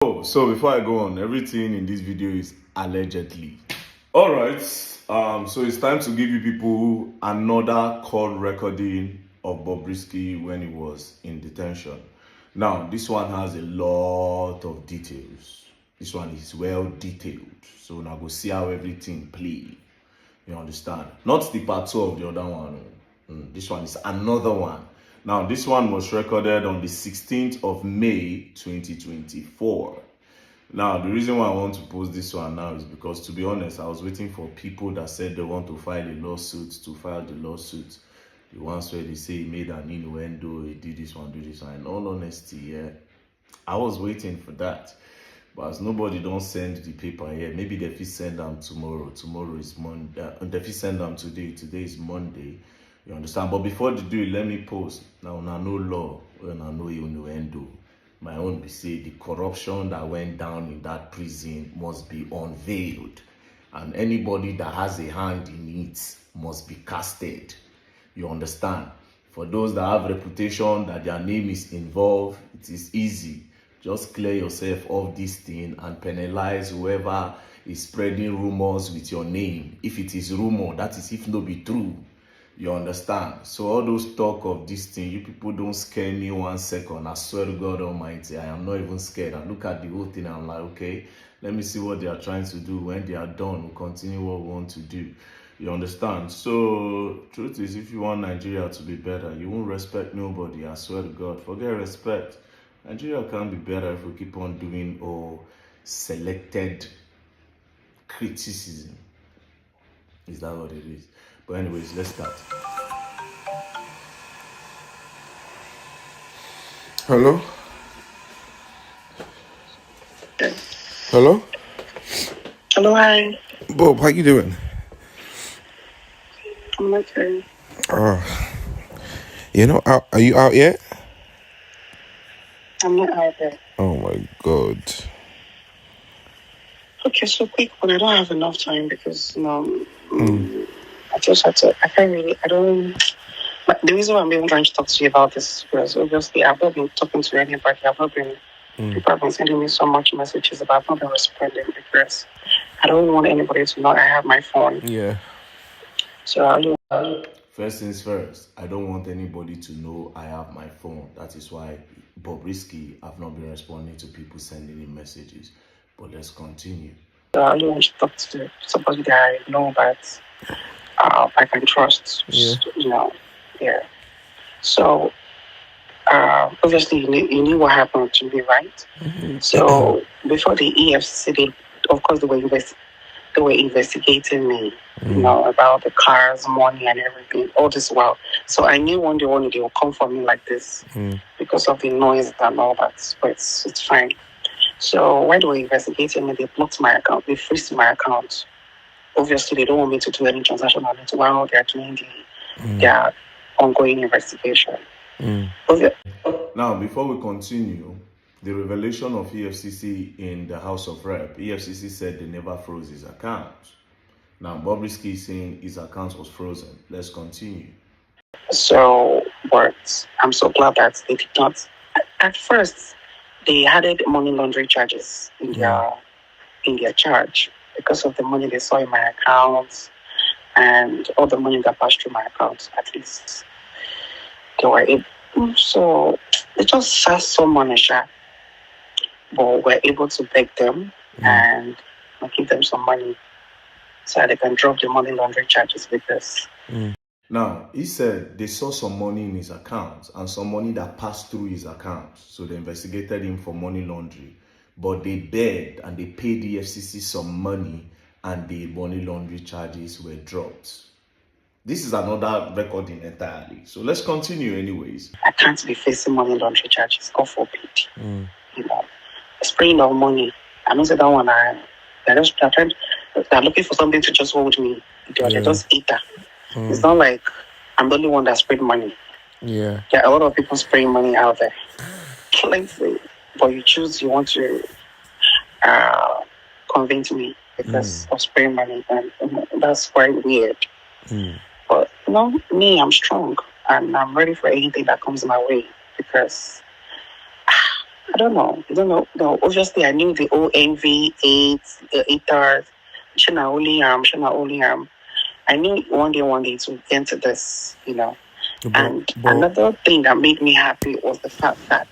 Oh, so before I go on, everything in this video is allegedly. All right. So it's time to give you people another call recording of Bobrisky when he was in detention. Now, this one has a lot of details. This one is well detailed. So now go see how everything play. You understand? Not the part two of the other one. This one is another one. Now, this one was recorded on the 16th of May, 2024. Now, the reason why I want to post this one now is because, to be honest, I was waiting for people that said they want to file a lawsuit to file the lawsuit. The ones where they say he made an innuendo, he did this one, do this one. In all honesty, yeah, I was waiting for that. But as nobody don't send the paper here, maybe they fit send them tomorrow. Tomorrow is Monday. They fit send them today. Today is Monday. You understand? But before they do it, let me post. Now, no law. When I know innuendo. My own be say the corruption that went down in that prison must be unveiled, and anybody that has a hand in it must be casted. You understand? For those that have reputation that their name is involved, it is easy. Just clear yourself of this thing and penalize whoever is spreading rumors with your name. If it is rumor, that is if no be true. You understand? So all those talk of this thing, you people don't scare me 1 second. I swear to God Almighty, I am not even scared. I look at the whole thing and I'm like, okay, let me see what they are trying to do. When they are done, we'll continue what we want to do. You understand? So truth is, if you want Nigeria to be better, you won't respect nobody. I swear to God, forget respect. Nigeria can't be better if we keep on doing all selected criticism. Is that what it is? But anyways, let's start. Hello? Hello? Hello, hi. Bob, how you doing? I'm okay. Are you out yet? I'm not out there. Oh my God. Okay, so quick, but I don't have enough time because, I just had to, but the reason why I'm even trying to talk to you about this is obviously I've not been talking to anybody. People have been sending me so much messages about I've not been responding because I don't want anybody to know I have my phone. Yeah. So First things first, I don't want anybody to know I have my phone. That is why Bobrisky have not been responding to people sending him messages. But let's continue. I only want to talk to somebody that I know that I can trust. Yeah. Yeah. So obviously you knew what happened to me, right? Mm-hmm. So before the EFCC, of course they were investigating me, about the cars, money, and everything. All this while, so I knew one day they will come for me like this because of the noise and all that. But it's fine. So while they were investigating me, they blocked my account. They froze my account. Obviously, they don't want me to do any transaction on it while they're doing their ongoing investigation. Now, before we continue, the revelation of EFCC in the House of Rep, EFCC said they never froze his account. Now, Bobrisky is saying his account was frozen. Let's continue. So, but I'm so glad that they did not. At first, they added money laundering charges in their charge because of the money they saw in my account and all the money that passed through my account. At least they were able. So they just asked some money, but we're able to beg them and give them some money so they can drop the money laundering charges with us. Now, he said they saw some money in his account and some money that passed through his account. So they investigated him for money laundering. But they begged and they paid the FCC some money and the money laundering charges were dropped. This is another recording entirely. So let's continue anyways. I can't be facing money laundering charges. God forbid. Spraying of money. I know that one. They're looking for something to just hold me. They just eat that. It's not like I'm the only one that sprayed money. Yeah. There are a lot of people spraying money out there. But you want to convince me because of spraying money, and that's quite weird. But me, I'm strong and I'm ready for anything that comes my way because I don't know. I don't know. No, obviously, I knew the ONV, AIDS, the ATARs, Shana Oliam. I knew one day it would get to this, And another thing that made me happy was the fact that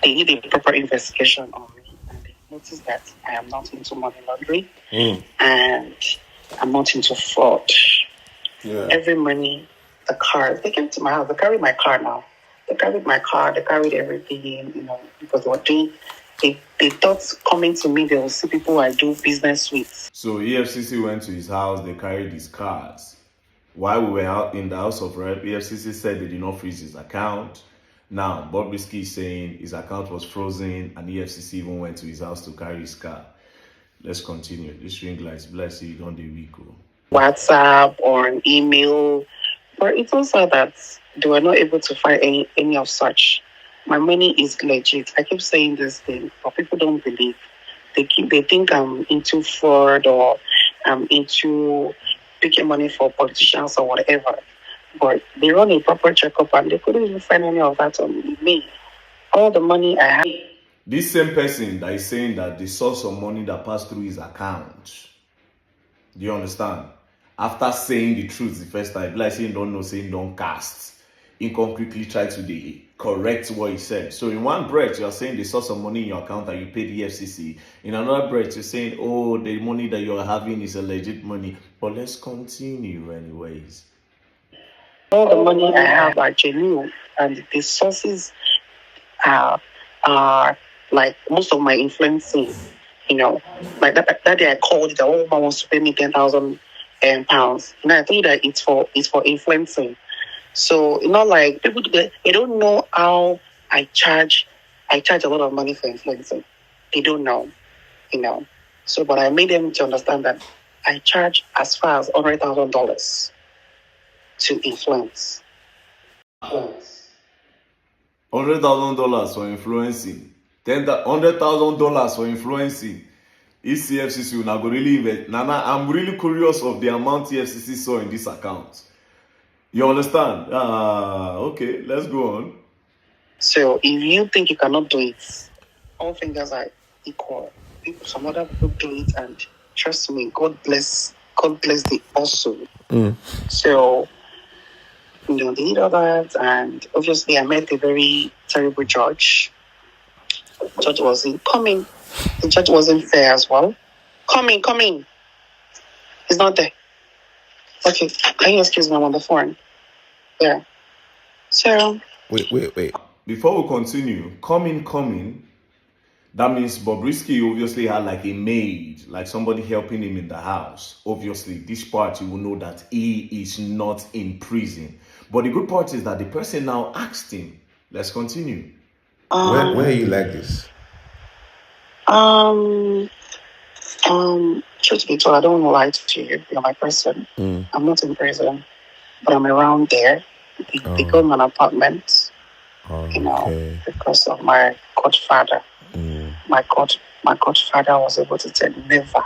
they did a proper investigation on me and they noticed that I am not into money laundering and I'm not into fraud. Yeah. Every money, the cars, they came to my house. They carried my car now. They carried my car. They carried everything, because they were doing. They thought coming to me, they will see people I do business with. So EFCC went to his house. They carried his cars. While we were out in the House of Rep, EFCC said they did not freeze his account. Now, bobrisky is saying his account was frozen and EFCC even went to his house to carry his car. Let's continue. This ring lights, bless you, don't the week. WhatsApp or an email. But it also that they were not able to find any of such. My money is legit. I keep saying this thing, but people don't believe. They think I'm into fraud or I'm into picking money for politicians or whatever. But they run a proper checkup and they couldn't even find any of that on me. All the money I have. This same person that is saying that they saw some money that passed through his account. Do you understand? After saying the truth the first time, like saying don't know, saying don't cast. He can quickly try to correct what he said. So in one breath, you're saying they saw some money in your account and you paid the FCC. In another breath, you're saying, oh, the money that you're having is a legit money. But let's continue anyways. All the money I have are genuine, and the sources are like most of my influencing. Like that day I called the old woman wants to pay me 10,000 pounds. And I told that it's for influencing. So like people they don't know how I charge a lot of money for influencing. They don't know, So but I made them to understand that I charge as far as $100,000 to influence. $100,000 for influencing. $100,000 for influencing. ECFCC will not go really invest. Nana, I'm really curious of the amount EFCC saw in this account. You understand? Okay, let's go on. So if you think you cannot do it, all fingers are equal. Some other people do it, and trust me, God bless the also. So they did all that, and obviously I met a very terrible judge. The judge wasn't coming. The judge wasn't fair as well. Coming. He's not there. Okay, can you excuse me? I'm on the phone. Yeah. So. Wait. Before we continue, coming. That means bobrisky obviously had like a maid, like somebody helping him in the house. Obviously, this part you will know that he is not in prison. But the good part is that the person now asked him. Let's continue. Where are you like this? Truth be told, I don't want to lie to you. You're my person. I'm not in prison, but I'm around there. They got me an apartment, because of my godfather. My godfather was able to tell never,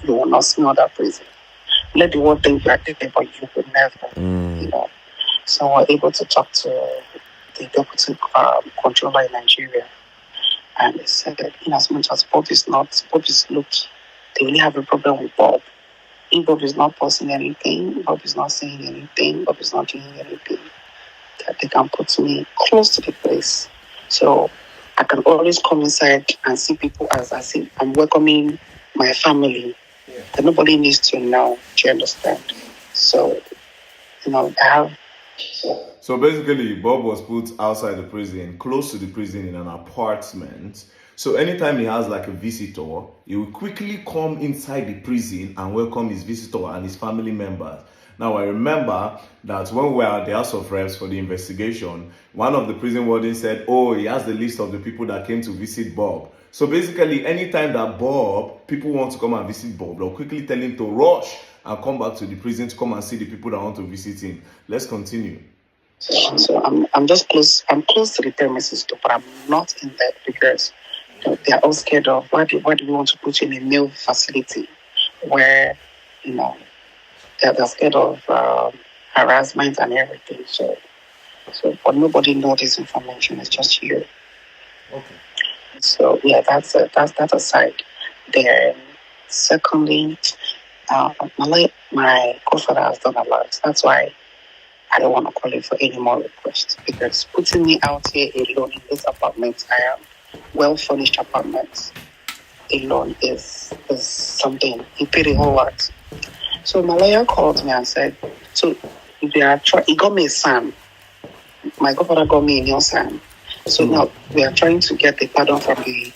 you will not see another prison. Let the world think you are dead, but you will never, So we're able to talk to the deputy controller in Nigeria. And they said that in as much as Bob is looked, they only have a problem with Bob. If Bob is not posting anything, Bob is not saying anything, Bob is not doing anything, that they can put me close to the place. So I can always come inside and see people as I see I'm welcoming my family. Yeah. That nobody needs to know. Do you understand? So, I have. So basically, Bob was put outside the prison, close to the prison in an apartment. So anytime he has like a visitor, he will quickly come inside the prison and welcome his visitor and his family members. Now, I remember that when we were at the House of Reps for the investigation, one of the prison wardens said, he has the list of the people that came to visit Bob. So basically, anytime that people want to come and visit Bob, they'll quickly tell him to rush and come back to the prison to come and see the people that want to visit him. Let's continue. So I'm just close. I'm close to the premises too, but I'm not in there because they are all scared of why do we want to put you in a new facility where they're scared of harassment and everything. So but nobody knows this information. It's just you. Okay. So yeah, that's that aside. Then secondly, my godfather has done a lot. That's why I don't want to call him for any more requests, because putting me out here alone in this apartment, I am well furnished apartment alone is something. He paid a whole lot. So my lawyer called me and said, so he got me a son. My godfather got me a new son. So now we are trying to get the pardon from the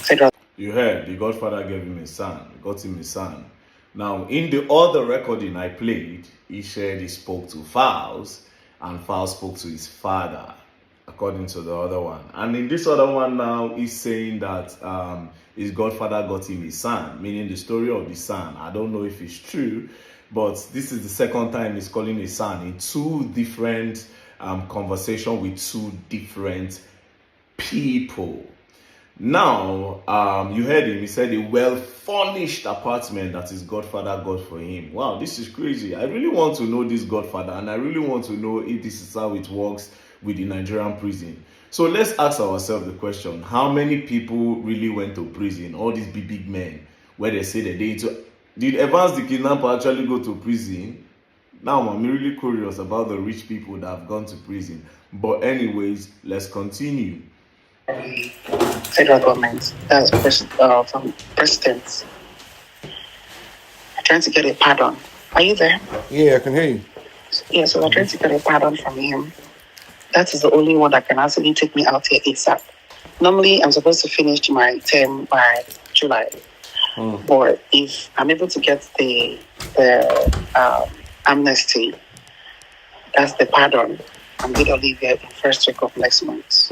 federal. You heard the Godfather gave him a son, got him a son. Now, in the other recording I played, he said he spoke to Fowles, and Fowles spoke to his father, according to the other one. And in this other one now, he's saying that his Godfather got him a son, meaning the story of the son. I don't know if it's true, but this is the second time he's calling a son in two different conversations with two different people. Now, you heard him. He said a well-furnished apartment that his godfather got for him. Wow, this is crazy. I really want to know this godfather, and I really want to know if this is how it works with the Nigerian prison. So let's ask ourselves the question: how many people really went to prison? All these big men, where they say that did Evans the kidnapper actually go to prison? Now I'm really curious about the rich people that have gone to prison. But anyways, let's continue. Federal government, that's from presidents, trying to get a pardon. Are you there? Yeah, I can hear you. Yeah, so we're trying to get a pardon from him. That is the only one that can actually take me out here ASAP. Normally, I'm supposed to finish my term by July. But if I'm able to get the amnesty, that's the pardon, I'm going to leave here in first week of next month.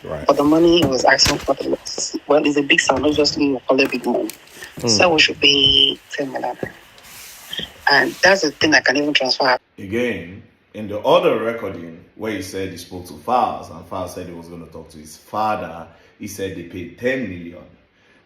Right. But the money he was asking for, it's a big sum. Obviously, we call it big money. So we should pay 10 million. And that's the thing I can even transfer. Again, in the other recording where he said he spoke to Fowles, and Fowles said he was going to talk to his father, he said they paid 10 million.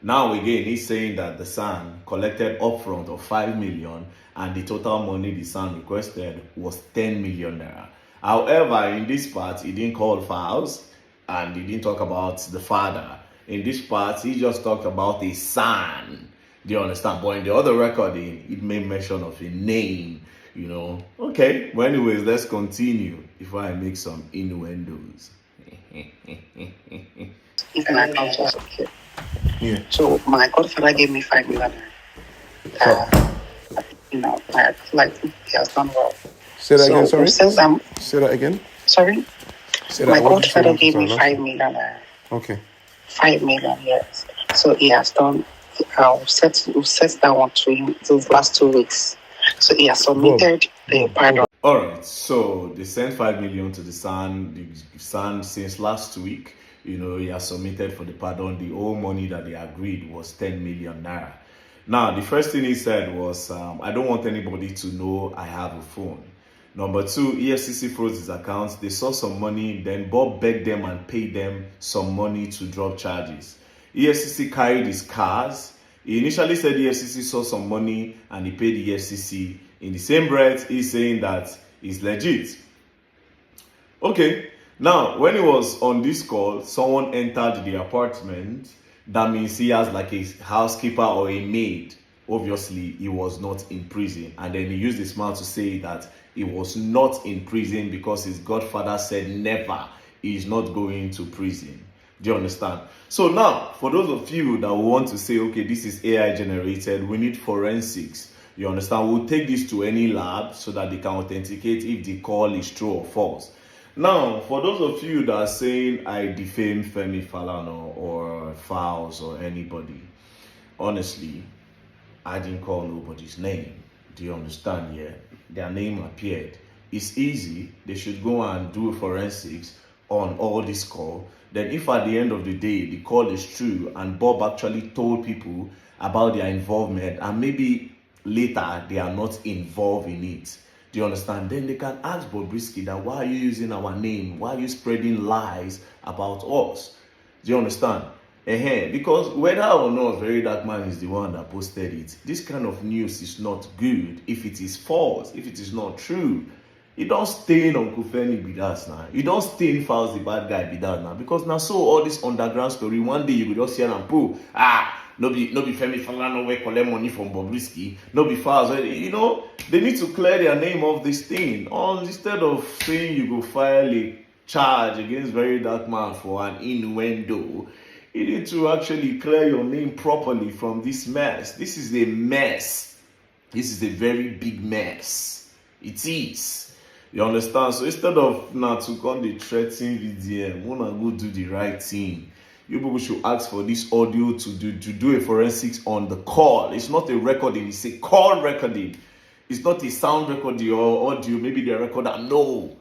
Now again, he's saying that the son collected upfront of 5 million, and the total money the son requested was 10 million naira. However, in this part, he didn't call Fowles, and he didn't talk about the father. In this part, he just talked about a son. Do you understand? But in the other recording, it made mention of a name, you know. Okay, well, anyways, let's continue before I make some innuendos. Even I can't just okay. Yeah. So my godfather gave me 5 million. I feel like he has done well. Say that again, sorry? Since Say that again. Sorry? Say My that. What did you say? godfather gave me Sorry, 5 million. Okay. 5 million, yes. So he has done, we've set that one to him these last 2 weeks. So he has submitted the pardon. All right, so they sent 5 million to the son. The son, since last week, you know, he has submitted for the pardon. The whole money that they agreed was 10 million naira. Now, the first thing he said was, I don't want anybody to know I have a phone. Number two, EFCC froze his accounts. They saw some money, then Bob begged them and paid them some money to drop charges. EFCC carried his cars. He initially said EFCC saw some money and he paid EFCC. In the same breath, he's saying that it's legit. Okay, now when he was on this call, someone entered the apartment. That means he has like a housekeeper or a maid. Obviously, he was not in prison. And then he used his mouth to say that he was not in prison because his godfather said never, he is not going to prison. Do you understand? So now, for those of you that want to say, okay, this is AI generated, we need forensics. You understand? We'll take this to any lab so that they can authenticate if the call is true or false. Now, for those of you that are saying I defame Femi Falana or Fowles or anybody, honestly, I didn't call nobody's name. Do you understand? Yeah, their name appeared. It's easy. They should go and do forensics on all this call. Then if at the end of the day, the call is true and Bob actually told people about their involvement and maybe later they are not involved in it, do you understand? Then they can ask Bobrisky that why are you using our name? Why are you spreading lies about us? Do you understand? Because whether or not Very Dark Man is the one that posted it, this kind of news is not good if it is false, if it is not true. You don't stain Uncle Femi be that now. You don't stain Fowls the bad guy be that now. Because now so all this underground story, one day you go just hear and pull. No be Femi Falana wey collect money from Bobrisky. No be Fowls. You know, they need to clear their name of this thing. Instead of saying you go file a charge against Very Dark Man for an innuendo, you need to actually clear your name properly from this mess. This is a mess. This is a very big mess. It is. You understand? So instead of now to come the threatening VDM, wanna go do the right thing. You people should ask for this audio to do a forensics on the call. It's not a recording, it's a call recording. It's not a sound recording or audio, maybe the recorder. No.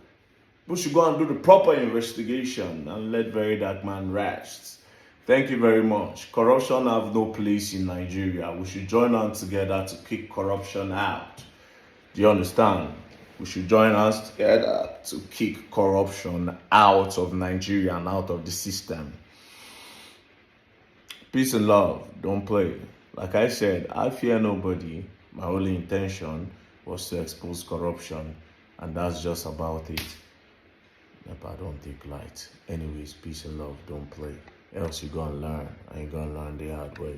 We should go and do the proper investigation and let Very Dark Man rest. Thank you very much. Corruption have no place in Nigeria. We should join on together to kick corruption out. Do you understand? We should join us together to kick corruption out of Nigeria and out of the system. Peace and love. Don't play. Like I said, I fear nobody. My only intention was to expose corruption, and that's just about it. But I don't take light. Anyways, peace and love. Don't play. Else you're gonna learn, and you're gonna learn the hard way.